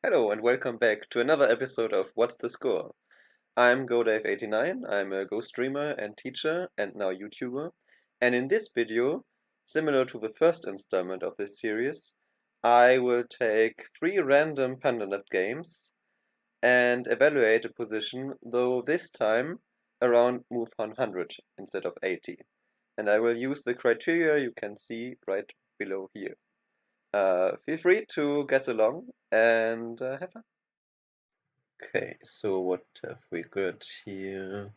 Hello and welcome back to another episode of What's the Score? I'm GoDave89, I'm a Go streamer and teacher and now YouTuber. And in this video, similar to the first installment of this series, I will take 3 random PandaNet games and evaluate a position, though this time around move 100 instead of 80. And I will use the criteria you can see right below here. Feel free to guess along and have fun. Okay, so what have we got here?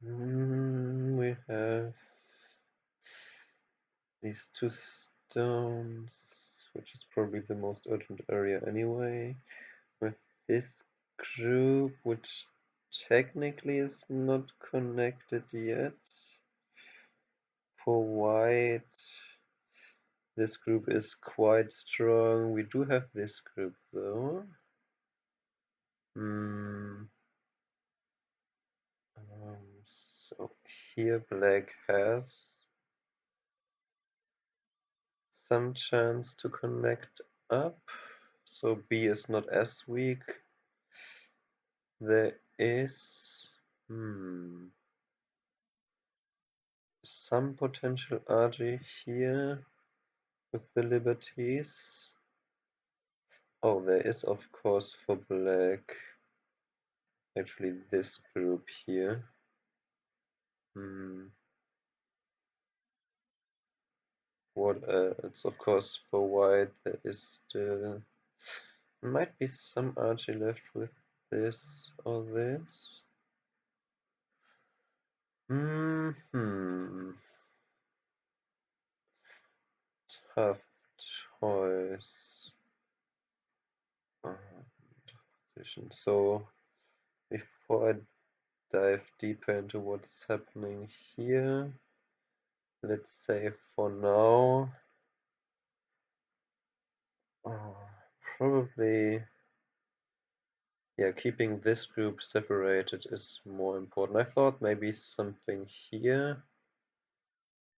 We have these 2 stones, which is probably the most urgent area anyway. With this group, which technically is not connected yet. For white, this group is quite strong. We do have this group though. So here black has some chance to connect up, so B is not as weak. There is some potential RG here with the liberties. Oh, there is of course for black actually this group here. What it's of course for white there is still might be some RG left with this or this. Tough choice. Position. So before I dive deeper into what's happening here, let's say for now, probably, yeah, keeping this group separated is more important. I thought maybe something here,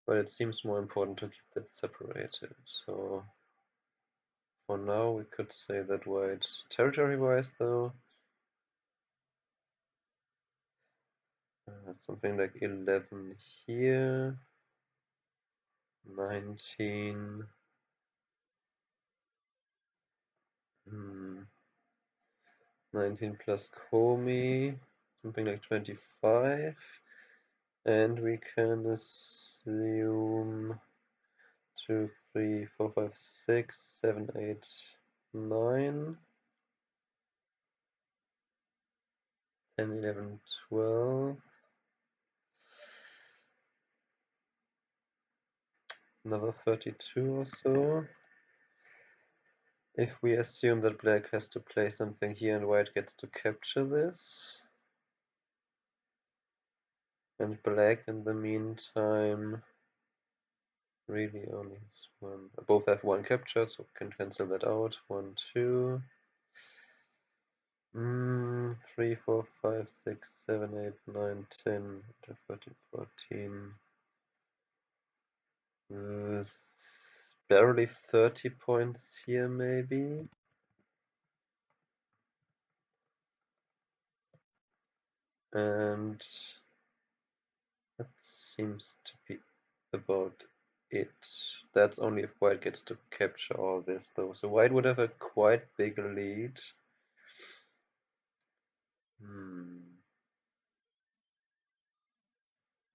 but it seems more important to keep that separated. So for now, we could say that white, territory-wise though, something like 11 here, 19, 19 plus Komi, something like 25, and we can assume 2, 3, 4, 5, 6, 7, 8, 9, 10, 11, 12, another 32 or so. If we assume that black has to play something here and white gets to capture this, and black in the meantime really only has one. Both have one capture, so we can cancel that out. 1, 2, 3, 4, 5, 6, 7, 8, 9, 10, 13, 14. Barely 30 points here, maybe. And that seems to be about it. That's only if white gets to capture all this, though. So white would have a quite big lead.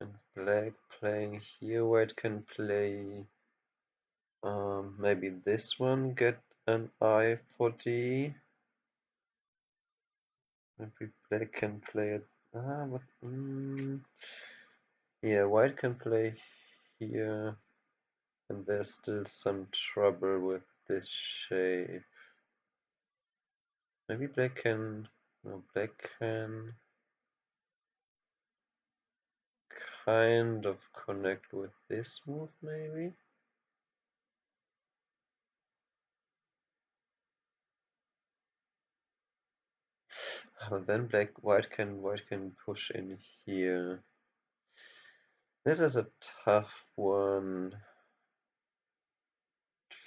And black playing here, white can play maybe this one, get an I for D. Maybe black can play it. What? Yeah, white can play here, and there's still some trouble with this shape. Maybe black can. No, black can kind of connect with this move, maybe. Then white can push in here. This is a tough one.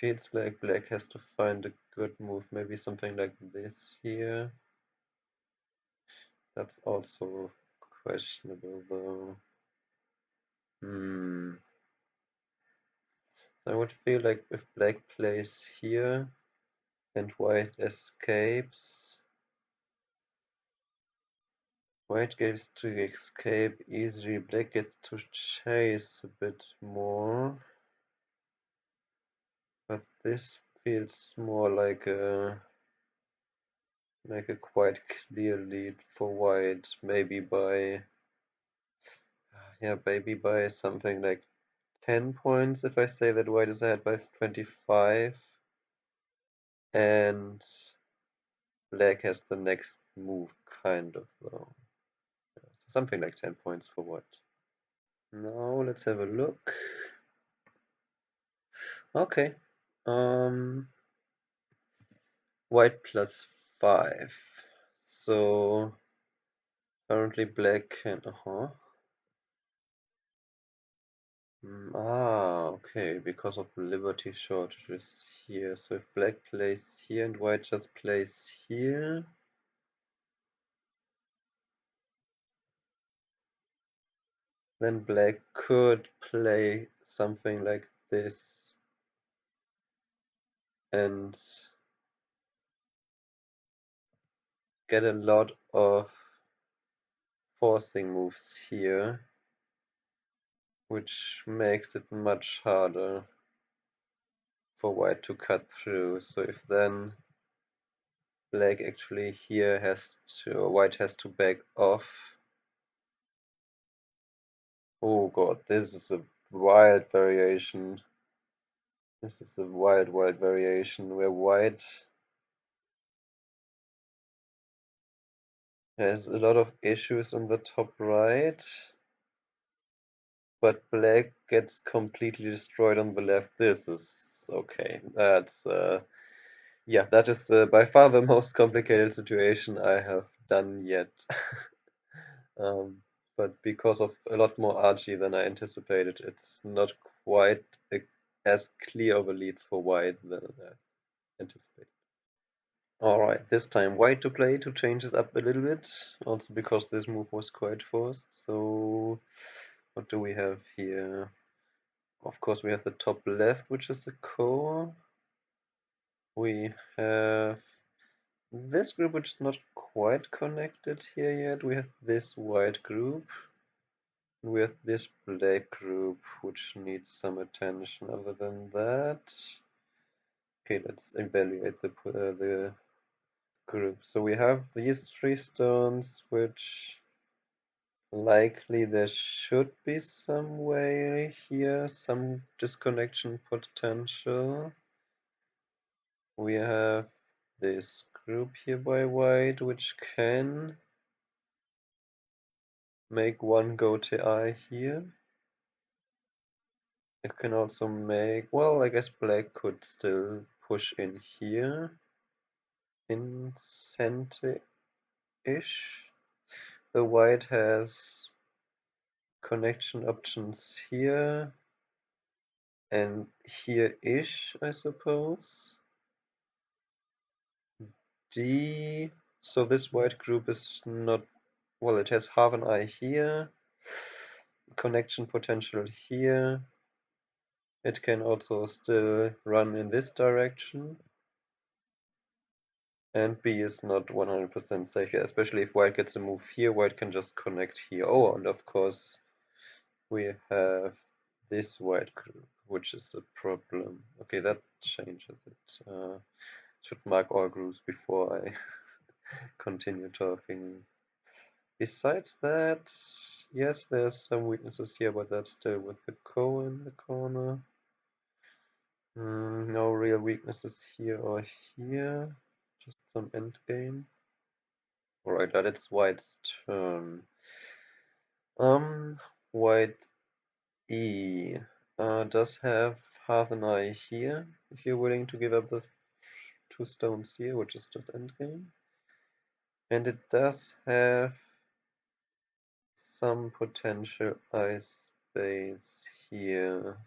feels like black has to find a good move, maybe something like this here. That's also questionable though. So I would feel like if black plays here and white escapes, white gets to escape easily, black gets to chase a bit more. But this feels more like a quite clear lead for white, maybe by something like 10 points if I say that white is ahead by 25 and black has the next move kind of though. So something like 10 points for white. Now let's have a look. Okay. White plus 5. So currently black can okay, because of liberty shortages here. So if black plays here and white just plays here, then black could play something like this and get a lot of forcing moves here, which makes it much harder for white to cut through. So if then black actually here white has to back off. Oh god, this is a wild variation. This is a wild variation where white has a lot of issues on the top right, but black gets completely destroyed on the left. This is okay. That's yeah, that is by far the most complicated situation I have done yet. Um, but because of a lot more Archie than I anticipated, it's not quite as clear of a lead for white than I anticipated. Alright, this time white to play to change it up a little bit, also because this move was quite forced. So what do we have here? Of course we have the top left, which is the core. We have this group, which is not quite connected here yet. We have this white group. We have this black group, which needs some attention. Other than that, okay, let's evaluate the group. So we have these 3 stones, which likely there should be some way here, some disconnection potential. We have this group here by white, which can make one go to I here. It can also make, well, I guess black could still push in here, in center-ish. The white has connection options here and here-ish, I suppose. D, so this white group is not, well, it has half an eye here, connection potential here. It can also still run in this direction. And B is not 100% safe here, especially if white gets a move here, white can just connect here. Oh, and of course we have this white group, which is a problem. Okay, that changes it. Should mark all groups before I continue talking. Besides that, yes, there's some weaknesses here, but that's still with the ko in the corner. No real weaknesses here or here, just some endgame. Alright, that it's white's turn. White E does have half an eye here, if you're willing to give up the 2 stones here, which is just endgame. And it does have some potential eye space here.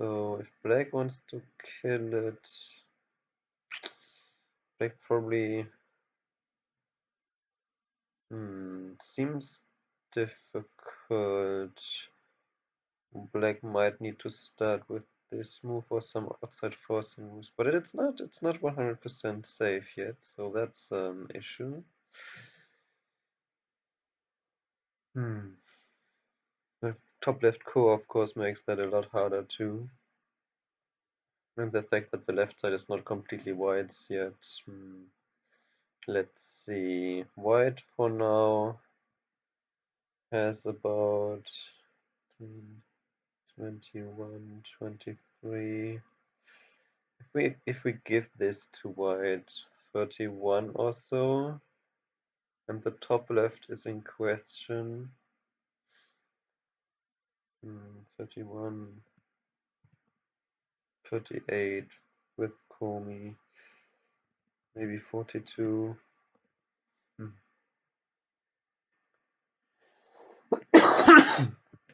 So if black wants to kill it, black probably seems difficult. Black might need to start with this move or some outside forcing moves, but it's not 100% safe yet, so that's an issue. The top left core of course makes that a lot harder too. And the fact that the left side is not completely white yet. Let's see. White for now has about 21, 23. If we give this to white, 31 or so, and the top left is in question. 31, 38 with Komi, maybe 42.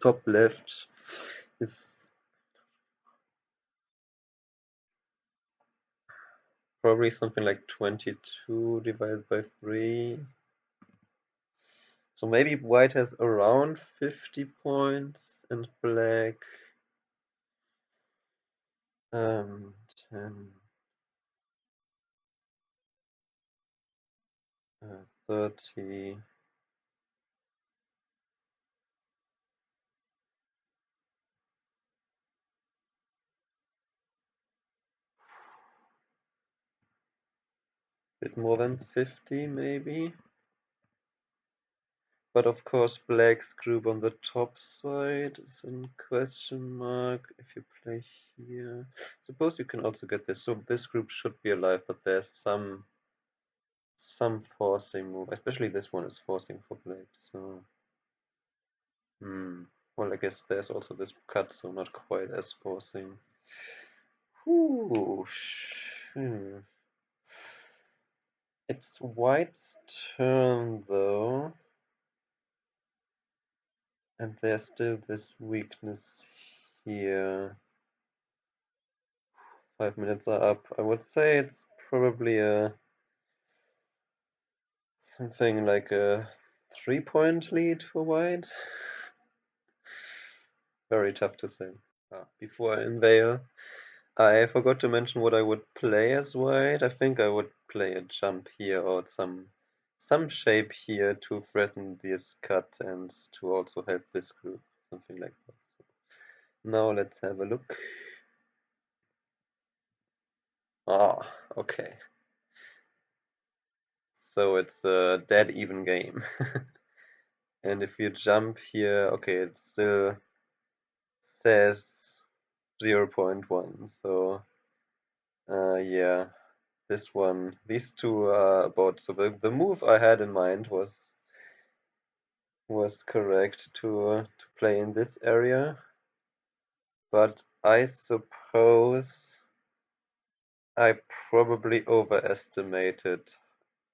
Top left is probably something like 22 divided by 3. So maybe white has around 50 points and black 10, 30. Bit more than 50 maybe. But of course black's group on the top side is in question mark. If you play here, suppose you can also get this. So this group should be alive, but there's some forcing move. Especially this one is forcing for black. So well, I guess there's also this cut, so not quite as forcing. It's white's turn though. And there's still this weakness here. 5 minutes are up. I would say it's probably something like a 3-point lead for white. Very tough to say. Before I unveil, I forgot to mention what I would play as white. I think I would play a jump here or some shape here to threaten this cut and to also help this group, something like that. Now let's have a look. Okay. So it's a dead even game. And if you jump here, okay, it still says 0.1. So yeah, these two are about. So the move I had in mind was correct to play in this area, but I suppose I probably overestimated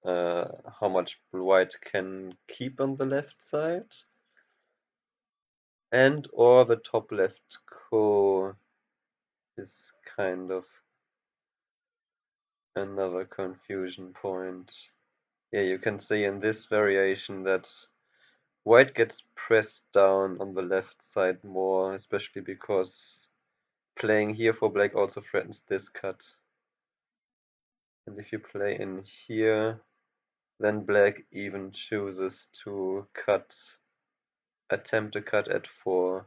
how much white can keep on the left side, and or the top left core is kind of another confusion point. Yeah, you can see in this variation that white gets pressed down on the left side more, especially because playing here for black also threatens this cut. And if you play in here, then black even chooses to attempt a cut at 4.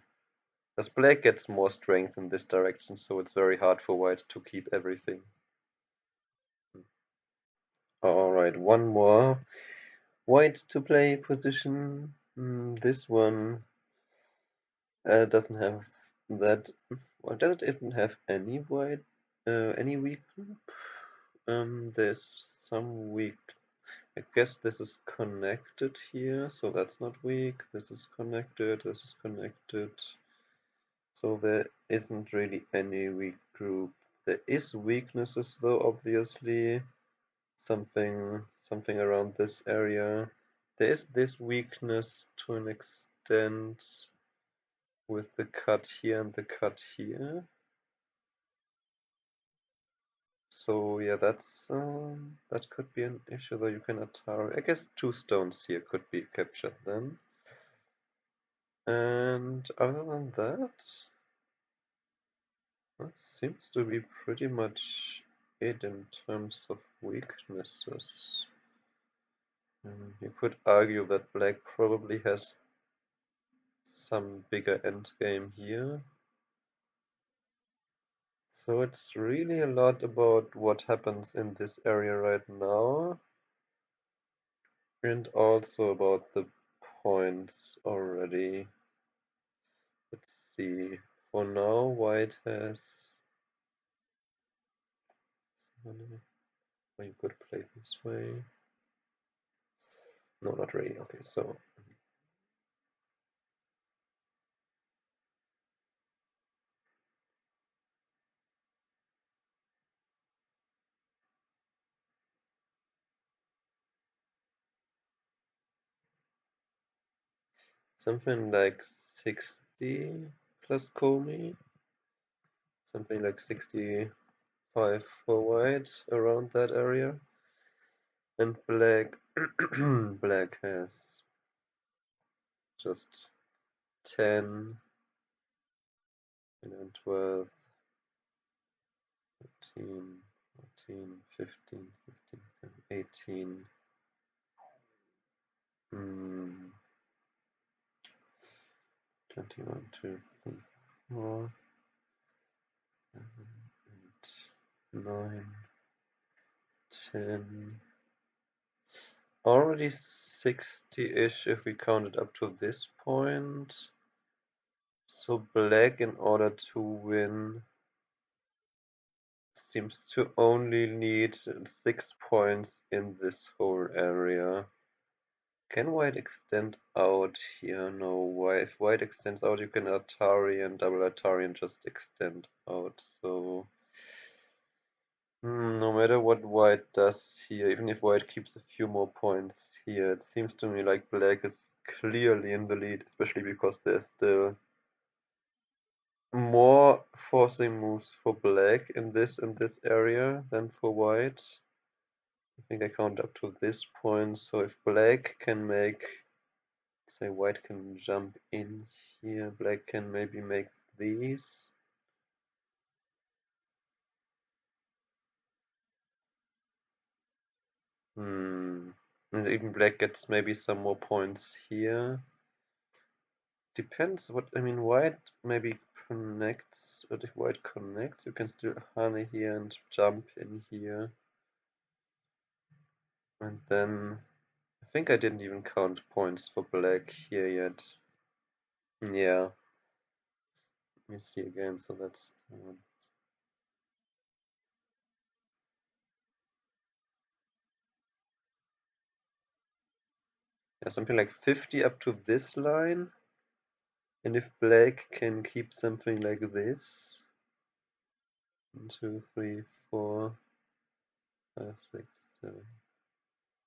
As black gets more strength in this direction, so it's very hard for white to keep everything. Alright, one more white to play position. This one doesn't have that. Well, does it even have any white, any weak group? There's some weak. I guess this is connected here, so that's not weak. This is connected. This is connected. So there isn't really any weak group. There is weaknesses though, obviously. Something around this area. There is this weakness to an extent with the cut here and the cut here. so yeah, that could be an issue, though you can Atari. I guess 2 stones here could be captured then. And other than that, that seems to be pretty much it in terms of weaknesses. You could argue that black probably has some bigger endgame here. So it's really a lot about what happens in this area right now, and also about the points already. Let's see. For now, white has. Oh, you could play this way. No, not really. Okay, so something like 60 plus Comey, something like 65 for white, around that area. And black, black has just 10, and then 12, 13, 14, 15, 16, 17, 18. 21, 2, 3, 4, 7, 8, 9, 10. Already 60-ish if we count it up to this point. So black, in order to win, seems to only need 6 points in this whole area. Can white extend out here? No. Why? If white extends out, you can Atari and double Atari and just extend out. So no matter what white does here, even if white keeps a few more points here, it seems to me like black is clearly in the lead, especially because there's still more forcing moves for black in this area than for white. I think I count up to this point, so if black can make, say white can jump in here, black can maybe make these. And even black gets maybe some more points here. Depends what, I mean, white maybe connects, but if white connects, you can still honey here and jump in here. And then, I think I didn't even count points for black here yet. Yeah. Let me see again, so that's yeah, something like 50 up to this line. And if black can keep something like this, 1, 2, 3, 4, 5, 6, 7.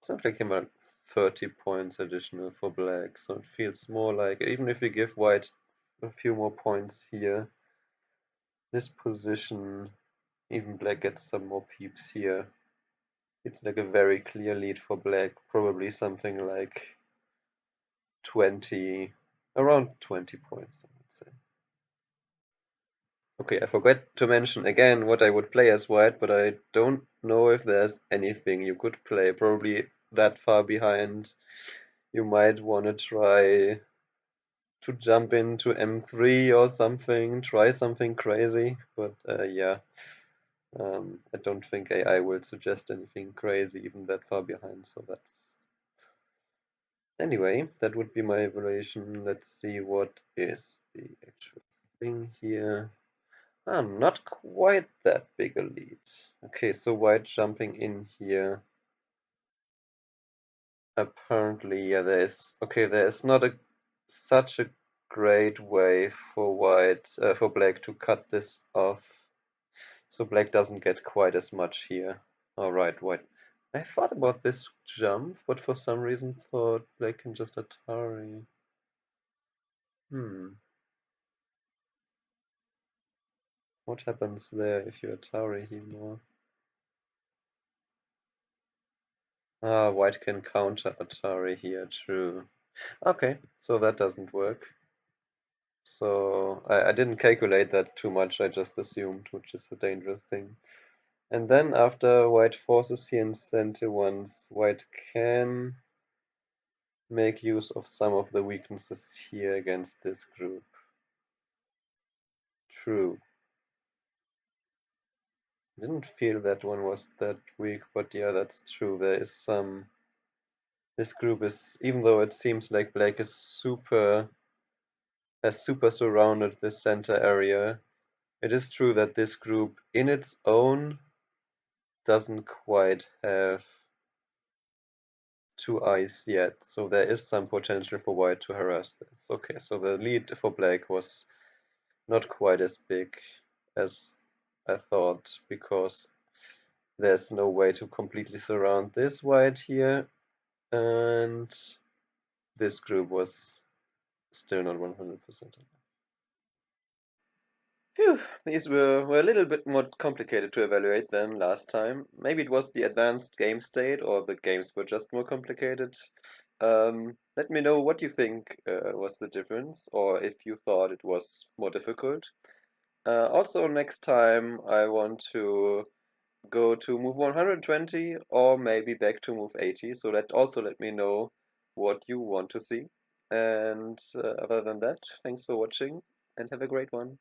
Something like about 30 points additional for black, so it feels more like, even if we give white a few more points here, this position, even black gets some more peeps here. It's like a very clear lead for black, probably something like 20, around 20 points, I would say. Okay, I forgot to mention again what I would play as white, but I don't know if there's anything you could play. Probably that far behind, you might want to try to jump into M3 or something, try something crazy. But yeah, I don't think AI will suggest anything crazy even that far behind. So that's anyway, that would be my evaluation. Let's see what is the actual thing here. Not quite that big a lead. Okay, so white jumping in here. Apparently, yeah, there is not such a great way for for black to cut this off. So black doesn't get quite as much here. Alright, white. I thought about this jump, but for some reason thought black can just Atari. What happens there if you Atari here more? Ah, white can counter Atari here, true. Okay, so that doesn't work. So I didn't calculate that too much, I just assumed, which is a dangerous thing. And then after white forces here in center once, white can make use of some of the weaknesses here against this group. True. Didn't feel that one was that weak, but yeah, that's true. There is some. This group is, even though it seems like black is has super surrounded this center area, it is true that this group in its own doesn't quite have two eyes yet, so there is some potential for white to harass this. Okay, so the lead for black was not quite as big as I thought, because there's no way to completely surround this white here, and this group was still not 100%. Phew, these were a little bit more complicated to evaluate than last time. Maybe it was the advanced game state, or the games were just more complicated. Let me know what you think was the difference, or if you thought it was more difficult. Also, next time I want to go to move 120 or maybe back to move 80, so let me know what you want to see. And other than that, thanks for watching and have a great one.